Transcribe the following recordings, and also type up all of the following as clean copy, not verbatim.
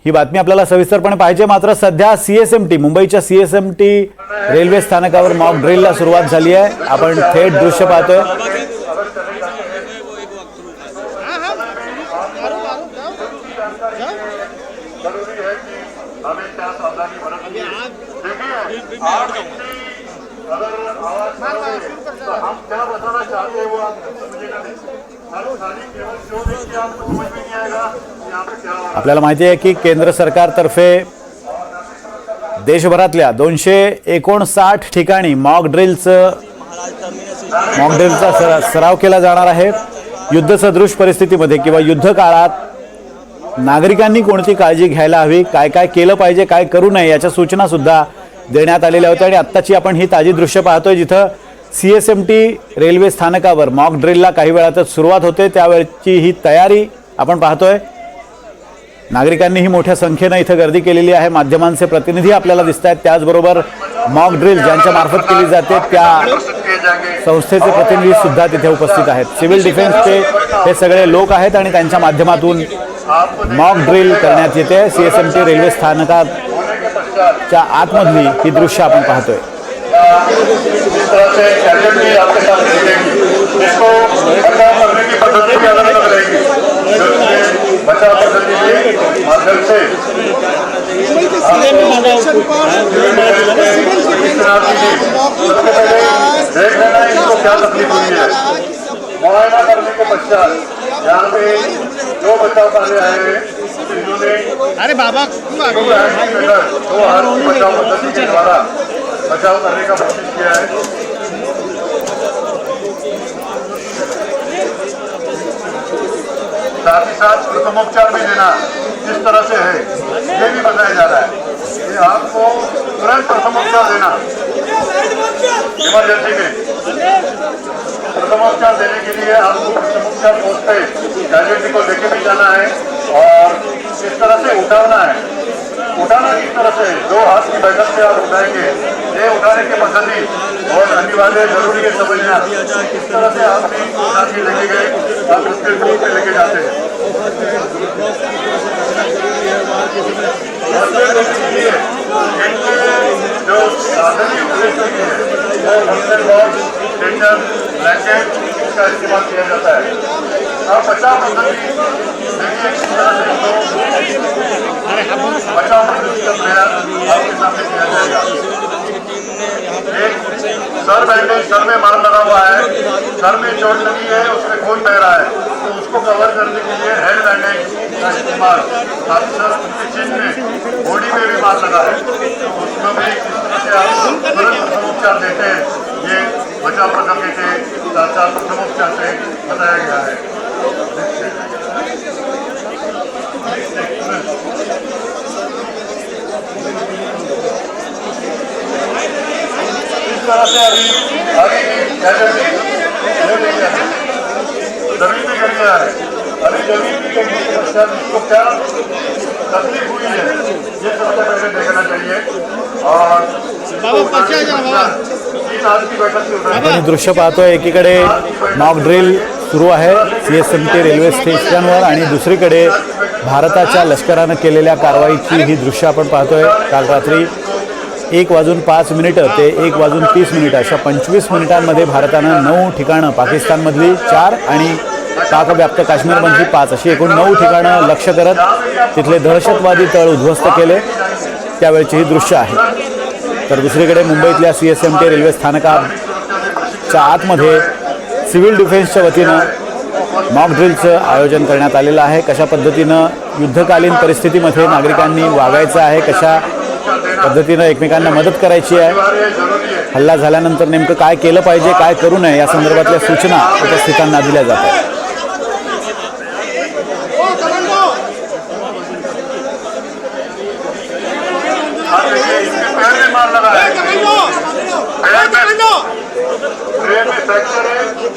ही बातमी आपल्याला सविस्तरपणे पाहिजे। मात्र सध्या सीएसएमटी मुंबईच्या सीएसएमटी रेल्वे स्थानकावर मॉक ड्रिलला सुरुवात झाली आहे। आपण थेट दृश्य पाहतोय। हम क्या बताना चाहते हैं वो आप समझेगा नहीं। आपल्याला माहिती आहे की केंद्र सरकारतर्फे देशभरातल्या 259 ठिकाणी मॉक ड्रिलचा सराव केला जाणार आहे। युद्धसदृश परिस्थितीमध्ये किंवा युद्ध काळात नागरिकांनी कोणती काळजी घ्यायला हवी, काय काय केलं पाहिजे, काय करू नये याच्या सूचना सुद्धा देण्यात आलेल्या होत्या। आणि आत्ताची आपण ही ताजी दृश्य पाहतोय जिथं सीएसएमटी रेल्वे स्थानकावर मॉक ड्रिलला काही वेळातच सुरुवात होते। त्यावेळची ही तयारी आपण पाहतोय। नागरिकांनीही मोठ्या संख्येने इथं गर्दी केलेली आहे। माध्यमांचे प्रतिनिधी आपल्याला दिसत आहेत। त्याचबरोबर मॉक ड्रिल ज्यांच्या मार्फत केली जाते त्या संस्थेचे प्रतिनिधी सुद्धा तिथे उपस्थित आहेत। सिव्हिल डिफेन्सचे हे सगळे लोक आहेत आणि त्यांच्या माध्यमातून मॉक ड्रिल करण्यात येते। सीएसएमटी रेल्वे स्थानकाच्या आतमधली ही दृश्य आपण पाहतोय। इस तरह से कैडेट भी आपके साथ रहेंगे, इसको बचाव करने की पद्धति भी अलग अलग रहेगी। बचाव पद्धति के माध्यम से देख लेना इनको क्या तकलीफ हुई है। मुआयना करने के पश्चात यहाँ पे जो बचाव कार्य आए हैं इन्होंने अरे बाबा दो हाथ की बचाव पद्धति के द्वारा बचाव करने का कोशिश किया है। साथ ही साथ प्रथमोपचार भी देना जिस तरह से है ये भी बताया जा रहा है कि आपको तुरंत प्रथमोपचार देना इमरजेंसी में। प्रथमोपचार देने के लिए आपको प्रथमोपचार पोस्ट पे कैजुअलिटी को लेके भी जाना है और इस तरह से उठाना है। उठाना किस तरह से, दो हाथ की बैठक से आप उठाएंगे, ये उठाने की पद्धति बहुत अनिवार्य जरूरी है समझना। किस तरह से आप उठा के लेके गए आप उसके पोस्ट पे लेके जाते हैं। जो साधन टेंडर ब्लैंकेट इसका इस्तेमाल किया जाता है। अब बचाव पद्धति बचाव पद्धति का प्रयास आपके सामने किया जाएगा। एक सर बैंडेज, सर में मार लगा हुआ है, सर में चोट लगी है, उसमें खून बह रहा है, तो उसको कवर करने के लिए हेड बैंडेज का इस्तेमाल। साथ ही साथ उनके चिन में बॉडी में भी मार लगा है, तो उसमें भी किस तरह से आप तुरंत प्रथमोपचार देते हैं ये बचाव पद्धति के साथ साथ प्रथमोपचार से बताया गया है। इस तरह से अभी जमीन पे गिर गया है। अभी जमीन पे गिरने के पश्चात इसको क्या तकलीफ हुई है ये सबसे पहले देखना चाहिए और आपण दृश्य पाहतोय। एकीकडे मॉक ड्रिल सुरू आहे सीएसएमटी रेल्वे स्टेशनवर आणि दुसरीकडे भारताच्या लष्करानं केलेल्या कारवाईची ही दृश्य आपण पाहतोय। काल रात्री 1:05 ते 1:30 अशा 25 मिनिटांमध्ये भारतानं 9 ठिकाणं, पाकिस्तानमधली 4 आणि पाकव्याप्त काश्मीरमधली 5 अशी एकूण 9 ठिकाणं लक्ष्य करत तिथले दहशतवादी तळ उद्ध्वस्त केले। त्यावेळची ही दृश्य आहे। तर दुसरीकडे मुंबईतल्या सीएसएमटी रेल्वे स्थानकाच्या आतमध्ये सिव्हिल डिफेन्सच्या वतीनं मॉक ड्रिलचं आयोजन करण्यात आलेलं आहे। कशा पद्धतीनं युद्धकालीन परिस्थितीमध्ये नागरिकांनी वागायचं आहे, कशा पद्धतीनं एकमेकांना मदत करायची आहे, हल्ला झाल्यानंतर नेमकं काय केलं पाहिजे, काय करू नये या संदर्भातल्या सूचना उपस्थितांना दिल्या जातात।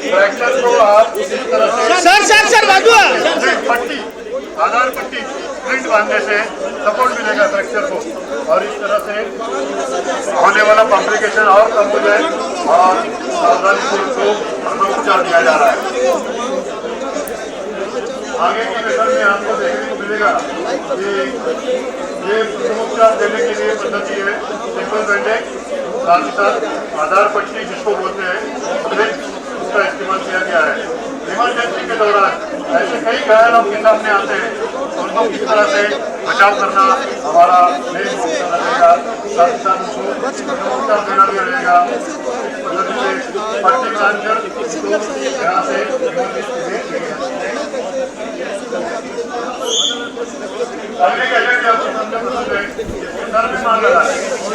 फ्रैक्चर को आप इसी तरह से सर पट्टी, आधार पट्टी प्रिंट बांधने से सपोर्ट मिलेगा फ्रैक्चर को और इस तरह से होने वाला कॉम्प्लिकेशन और कम हो जाए और सावधानी से उसको प्रथमोपचार दिया जा रहा है। आगे की मेथड में आपको देखने को मिलेगा कि ये प्रमुखता देने के लिए पद्धति है सिंपल बैंडेज, साथ ही साथ आधार पट्टी जिसको बोलते हैं उसका इस्तेमाल किया गया है। इमरजेंसी के दौरान ऐसे कई घायल आपके सामने आते हैं, उनको किस तरह से बचाव करना हमारा मेन मकसद रहेगा। साथ ही साथ उनको प्रमुखता देना भी रहेगा। पट्टी बांधकर यहाँ से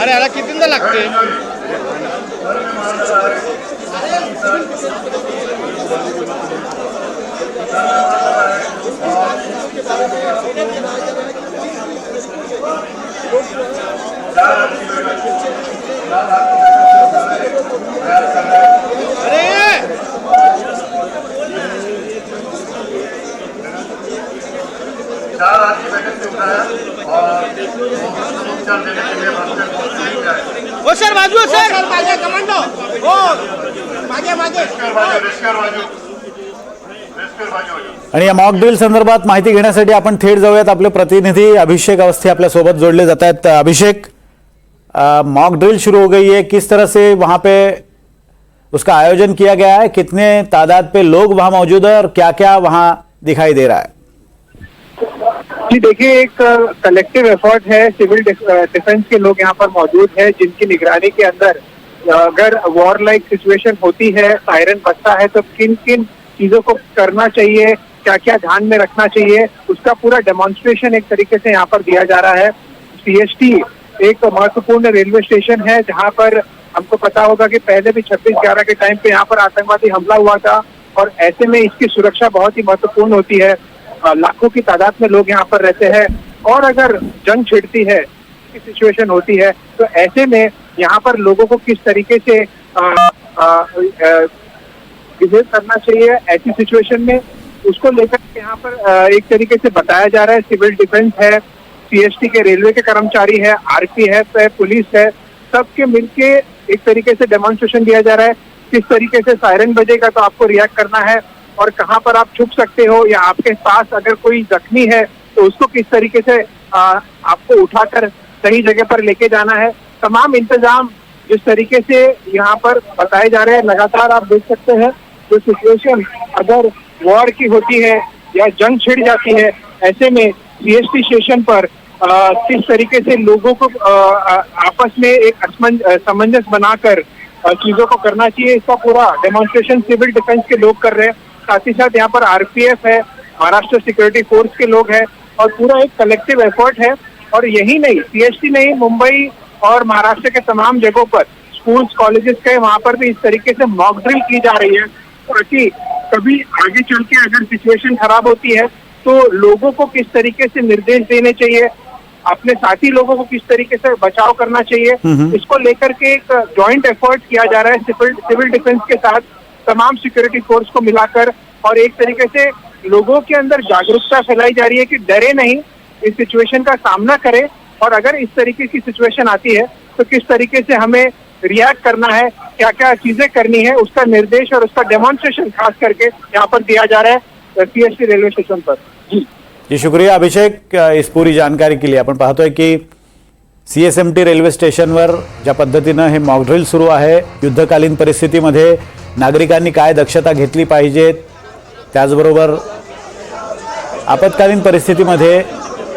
अरे याला कितींदा लागते चार आदमी वैकेंसी उठाया और उपचार देने के लिए ओ सर बाजू सर मागे कमांडो हो मागे मागे आणि या मॉक ड्रिल संदर्भात माहिती घेण्यासाठी आपण थेट जाऊयात. आपले प्रतिनिधी अभिषेक अवस्थी आपल्या सोबत जोडले जात आहेत. अभिषेक, मॉक ड्रिल शुरू हो गई है, किस तरह से वहां पे उसका आयोजन किया गया है, कितने तादाद पे लोग वहां मौजूद है और क्या क्या वहां दिखाई दे रहा है? जी देखिए, एक कलेक्टिव एफर्ट है, सिविल डिफेंस के लोग यहाँ पर मौजूद हैं जिनकी निगरानी के अंदर अगर वॉर लाइक सिचुएशन होती है, सायरन बजता है तो किन किन चीजों को करना चाहिए, क्या क्या ध्यान में रखना चाहिए, उसका पूरा डेमोन्स्ट्रेशन एक तरीके से यहाँ पर दिया जा रहा है। सीएसटी एक महत्वपूर्ण रेलवे स्टेशन है जहाँ पर हमको पता होगा कि पहले भी 26/11 के टाइम पे यहाँ पर आतंकवादी हमला हुआ था और ऐसे में इसकी सुरक्षा बहुत ही महत्वपूर्ण होती है। लाखों की तादाद में लोग यहाँ पर रहते हैं और अगर जंग छिड़ती है, सिचुएशन होती है, तो ऐसे में यहाँ पर लोगों को किस तरीके से बिहेव करना चाहिए ऐसी सिचुएशन में, उसको लेकर यहाँ पर एक तरीके से बताया जा रहा है। सिविल डिफेंस है, सीएसटी के रेलवे के कर्मचारी है, आरपीएफ है, पुलिस है, सबके मिलके एक तरीके से डेमोन्स्ट्रेशन दिया जा रहा है। किस तरीके से सायरन बजेगा तो आपको रिएक्ट करना है और कहाँ पर आप छुप सकते हो, या आपके पास अगर कोई जख्मी है तो उसको किस तरीके से आपको उठाकर सही जगह पर लेके जाना है। तमाम इंतजाम जिस तरीके से यहाँ पर बताए जा रहे हैं, लगातार आप देख सकते हैं जो सिचुएशन अगर वॉर की होती है या जंग छिड़ जाती है, ऐसे में सीएसटी स्टेशन पर किस तरीके से लोगों को आपस में एक सामंजस्य बनाकर चीजों को करना चाहिए, इसका पूरा डेमोन्स्ट्रेशन सिविल डिफेंस के लोग कर रहे हैं। साथ ही साथ यहाँ पर आरपीएफ है, महाराष्ट्र सिक्योरिटी फोर्स के लोग हैं और पूरा एक कलेक्टिव एफर्ट है। और यही नहीं, सीएसटी नहीं, मुंबई और महाराष्ट्र के तमाम जगहों पर स्कूल्स कॉलेजेस के वहां पर भी इस तरीके से मॉक ड्रिल की जा रही है ताकि कभी आगे चल के अगर सिचुएशन खराब होती है तो लोगों को किस तरीके से निर्देश देने चाहिए, अपने साथी लोगों को किस तरीके से बचाव करना चाहिए, इसको लेकर के एक जॉइंट एफर्ट किया जा रहा है सिविल डिफेंस के साथ तमाम सिक्योरिटी फोर्स को मिलाकर। और एक तरीके से लोगों के अंदर जागरूकता फैलाई जा रही है कि डरे नहीं, इस सिचुएशन का सामना करें और अगर इस तरीके की सिचुएशन आती है तो किस तरीके से हमें रिएक्ट करना है, क्या क्या चीजें करनी है, उसका निर्देश और उसका डेमोन्स्ट्रेशन खास करके यहाँ पर दिया जा रहा है सीएसटी रेल्वे स्टेशन पर। जी शुक्रिया अभिषेक इस पूरी जानकारी के लिए. आपण पाहतोय की सीएसएमटी रेल्वे स्टेशनवर ज्या पद्धतीनं हे मॉक ड्रिल सुरू आहे, युद्धकालीन परिस्थितीमध्ये नागरिकांनी काय दक्षता घेतली पाहिजे, त्याचबरोबर आपत्कालीन परिस्थितीमध्ये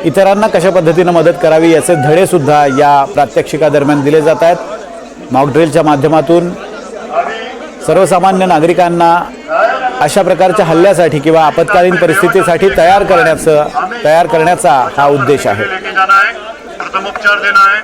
इतरांना कशा पद्धतीने मदत करावी याचे धडे सुद्धा या प्रात्यक्षिकादरम्यान दिले जात आहेत. मॉक ड्रिलच्या माध्यमातून सर्वसामान्य नागरिकांना अशा प्रकारच्या हल्ल्यासाठी किंवा आपत्कालीन परिस्थितीसाठी तयार करण्याचा हा उद्देश आहे. प्रथम उपचार देना है.